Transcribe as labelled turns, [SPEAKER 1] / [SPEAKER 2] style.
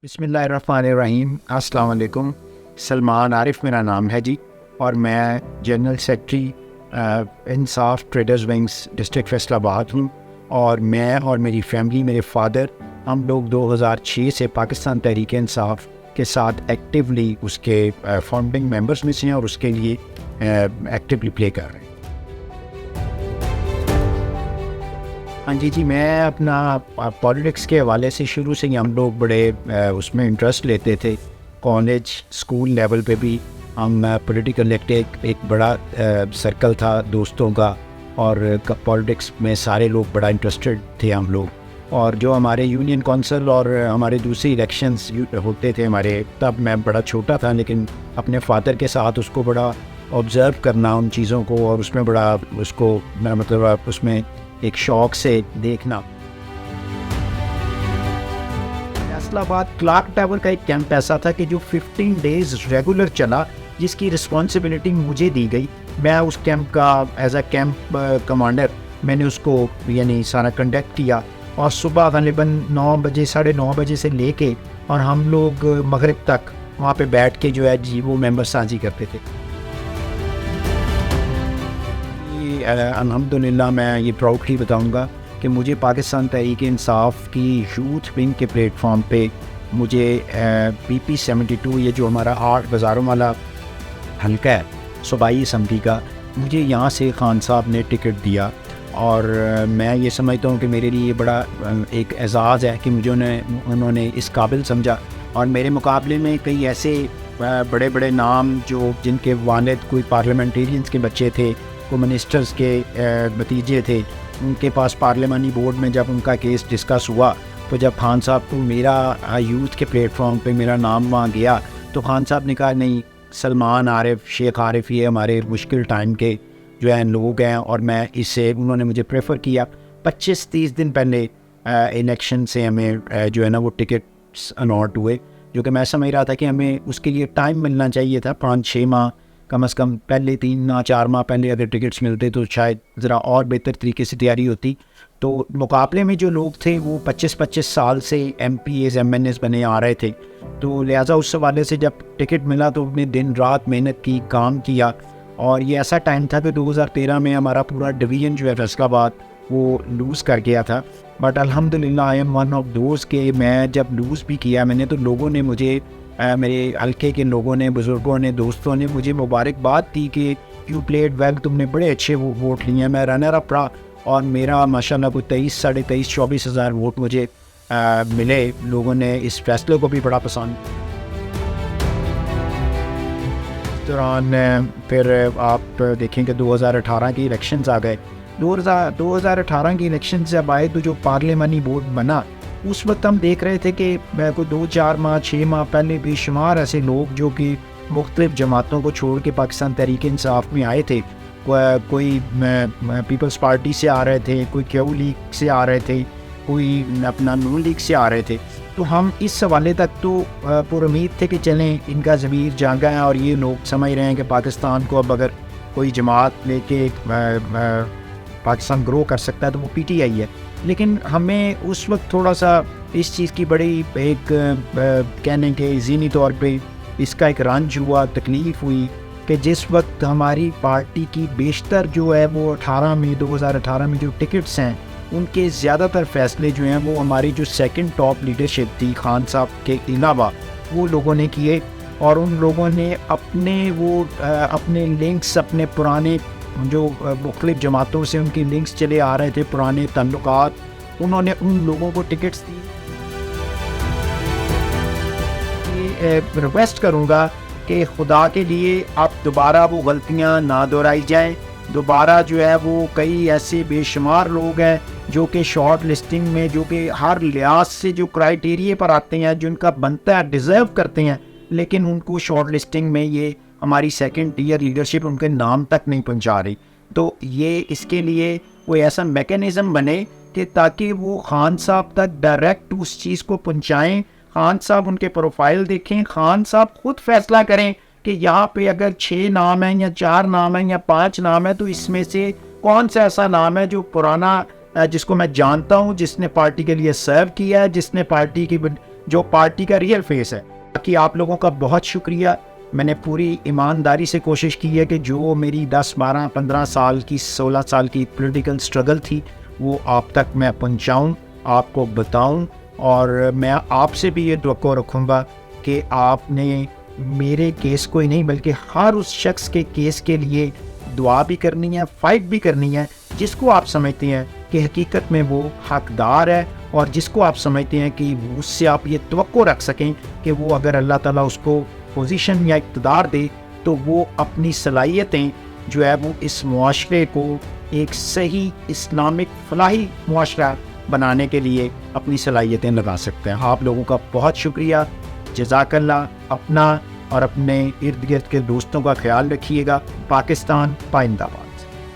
[SPEAKER 1] بسم اللہ الرحمن الرحیم۔ السلام علیکم۔ سلمان عارف میرا نام ہے جی، اور میں جنرل سیکرٹری انصاف ٹریڈرز ونگز ڈسٹرکٹ فیصل آباد ہوں، اور میں اور میری فیملی، میرے فادر، ہم لوگ 2006 سے پاکستان تحریک انصاف کے ساتھ ایکٹیولی اس کے فاؤنڈنگ ممبرس میں سے ہیں، اور اس کے لیے ایکٹیولی پلے کر رہے ہیں۔ ہاں جی، میں اپنا پالیٹکس کے حوالے سے شروع سے ہی ہم لوگ بڑے اس میں انٹرسٹ لیتے تھے۔ کالج اسکول لیول پہ بھی ہم پولیٹیکل ایک بڑا سرکل تھا دوستوں کا، اور پالیٹکس میں سارے لوگ بڑا انٹرسٹڈ تھے ہم لوگ۔ اور جو ہمارے یونین کونسل اور ہمارے دوسری الیکشنز ہوتے تھے ہمارے، تب میں بڑا چھوٹا تھا، لیکن اپنے فادر کے ساتھ اس کو بڑا آبزرو کرنا ان چیزوں کو، اور اس میں بڑا اس کو مطلب اس میں ایک شوق سے دیکھنا۔ فیصل آباد کلاک ٹاور کا ایک کیمپ ایسا تھا کہ جو 15 ڈیز ریگولر چلا، جس کی رسپانسبلٹی مجھے دی گئی۔ میں اس کیمپ کا ایز اے کیمپ کمانڈر میں نے اس کو یعنی سارا کنڈکٹ کیا، اور صبح غالباً 9 بجے 9:30 بجے سے لے کے اور ہم لوگ مغرب تک وہاں پہ بیٹھ کے جو ہے جی وہ ممبر سازی کرتے تھے۔ الحمدللہ میں یہ پراؤڈلی بتاؤں گا کہ مجھے پاکستان تحریک انصاف کی یوتھ ونگ کے پلیٹ فارم پہ مجھے PP 72، یہ جو ہمارا 8 بازاروں والا حلقہ ہے صوبائی اسمبلی کا، مجھے یہاں سے خان صاحب نے ٹکٹ دیا، اور میں یہ سمجھتا ہوں کہ میرے لیے یہ بڑا ایک اعزاز ہے کہ مجھے انہوں نے اس قابل سمجھا۔ اور میرے مقابلے میں کئی ایسے بڑے بڑے نام جو جن کے والد کوئی پارلیمنٹیرینز کے بچے تھے، کو منسٹرز کے بھتیجے تھے، ان کے پاس پارلیمانی بورڈ میں جب ان کا کیس ڈسکس ہوا، تو جب خان صاحب کو میرا یوتھ کے پلیٹ فارم پہ میرا نام وہاں گیا، تو خان صاحب نے کہا نہیں، سلمان عارف، شیخ عارف، یہ ہمارے مشکل ٹائم کے جو ہیں لوگ ہیں، اور میں اس سے انہوں نے مجھے پریفر کیا۔ 25-30 دن پہلے الیکشن سے ہمیں جو ہے نا وہ ٹکٹس الاٹ ہوئے، جو کہ میں سمجھ رہا تھا کہ ہمیں اس کے لیے ٹائم ملنا چاہیے تھا، 5-6 ماہ کم از کم پہلے، 3-4 ماہ پہلے اگر ٹکٹس ملتے تو شاید ذرا اور بہتر طریقے سے تیاری ہوتی۔ تو مقابلے میں جو لوگ تھے وہ 25 سال سے MPs MNs بنے آ رہے تھے، تو لہٰذا اس حوالے سے جب ٹکٹ ملا تو نے دن رات محنت کی، کام کیا۔ اور یہ ایسا ٹائم تھا کہ 2013 میں ہمارا پورا ڈویژن جو ہے فیصل آباد وہ لوز کر گیا تھا، بٹ الحمدللہ I am one of those کہ میں جب لوز بھی کیا میں نے، تو لوگوں نے مجھے، میرے حلقے کے لوگوں نے، بزرگوں نے، دوستوں نے مجھے مبارکباد دی کہ یو پلیڈ ویل، تم نے بڑے اچھے ووٹ لیے ہیں۔ میں رنر اپ رہا، اور میرا ماشاءاللہ کوئی 23-24 ہزار ووٹ مجھے ملے۔ لوگوں نے اس فیصلے کو بھی بڑا پسند۔ اس دوران پھر آپ دیکھیں کہ 2018 کی الیکشنز آ گئے۔ 2018 کی الیکشنز جب آئے تو جو پارلیمانی بورڈ بنا، اس وقت ہم دیکھ رہے تھے کہ کوئی 2-4 ماہ 6 ماہ پہلے بے شمار ایسے لوگ جو کہ مختلف جماعتوں کو چھوڑ کے پاکستان تحریک انصاف میں آئے تھے، کوئی پیپلز پارٹی سے آ رہے تھے، کوئی کیو لیگ سے آ رہے تھے، کوئی اپنا نون لیگ سے آ رہے تھے۔ تو ہم اس حوالے تک تو پر امید تھے کہ چلیں ان کا ضمیر جاگا ہے، اور یہ لوگ سمجھ رہے ہیں کہ پاکستان کو اب اگر کوئی جماعت لے کے پاکستان گرو کر سکتا ہے تو وہ PTI ہے۔ لیکن ہمیں اس وقت تھوڑا سا اس چیز کی بڑی ایک کہنے کے ذہنی طور پہ اس کا ایک رنج ہوا، تکلیف ہوئی کہ جس وقت ہماری پارٹی کی بیشتر جو ہے وہ 2018 میں جو ٹکٹس ہیں ان کے زیادہ تر فیصلے جو ہیں وہ ہماری جو سیکنڈ ٹاپ لیڈرشپ تھی خان صاحب کے علاوہ وہ لوگوں نے کیے، اور ان لوگوں نے اپنے لنکس، اپنے پرانے جو مختلف جماعتوں سے ان کی لنکس چلے آ رہے تھے، پرانے تعلقات، انہوں نے ان لوگوں کو ٹکٹس دی۔ ریکویسٹ کروں گا کہ خدا کے لیے آپ دوبارہ وہ غلطیاں نہ دہرائی جائیں۔ دوبارہ جو ہے وہ کئی ایسے بے شمار لوگ ہیں جو کہ شارٹ لسٹنگ میں، جو کہ ہر لحاظ سے جو کرائیٹیریا پر آتے ہیں، جن کا بنتا ہے، ڈیزرو کرتے ہیں، لیکن ان کو شارٹ لسٹنگ میں یہ ہماری سیکنڈ ٹیئر لیڈرشپ ان کے نام تک نہیں پہنچا رہی۔ تو یہ اس کے لیے کوئی ایسا میکینزم بنے کہ تاکہ وہ خان صاحب تک ڈائریکٹ اس چیز کو پہنچائیں، خان صاحب ان کے پروفائل دیکھیں، خان صاحب خود فیصلہ کریں کہ یہاں پہ اگر 6 نام ہیں یا 4 نام ہیں یا 5 نام ہیں، تو اس میں سے کون سا ایسا نام ہے جو پرانا، جس کو میں جانتا ہوں، جس نے پارٹی کے لیے سرو کیا ہے، جس نے پارٹی کی جو پارٹی کا ریئل فیس ہے. باقی آپ لوگوں کا بہت شکریہ. میں نے پوری ایمانداری سے کوشش کی ہے کہ جو میری 10 12 15 سال کی 16 سال کی پولیٹیکل سٹرگل تھی وہ آپ تک میں پہنچاؤں, آپ کو بتاؤں, اور میں آپ سے بھی یہ توقع رکھوں گا کہ آپ نے میرے کیس کو ہی نہیں بلکہ ہر اس شخص کے کیس کے لیے دعا بھی کرنی ہے, فائٹ بھی کرنی ہے جس کو آپ سمجھتے ہیں کہ حقیقت میں وہ حقدار ہے, اور جس کو آپ سمجھتے ہیں کہ اس سے آپ یہ توقع رکھ سکیں کہ وہ اگر اللہ تعالیٰ اس کو پوزیشن یا اقتدار دے تو وہ اپنی صلاحیتیں جو ہے وہ اس معاشرے کو ایک صحیح اسلامک فلاحی معاشرہ بنانے کے لیے اپنی صلاحیتیں لگا سکتے ہیں. آپ لوگوں کا بہت شکریہ. جزاک اللہ. اپنا اور اپنے ارد گرد کے دوستوں کا خیال رکھیے گا. پاکستان پائندہ باد.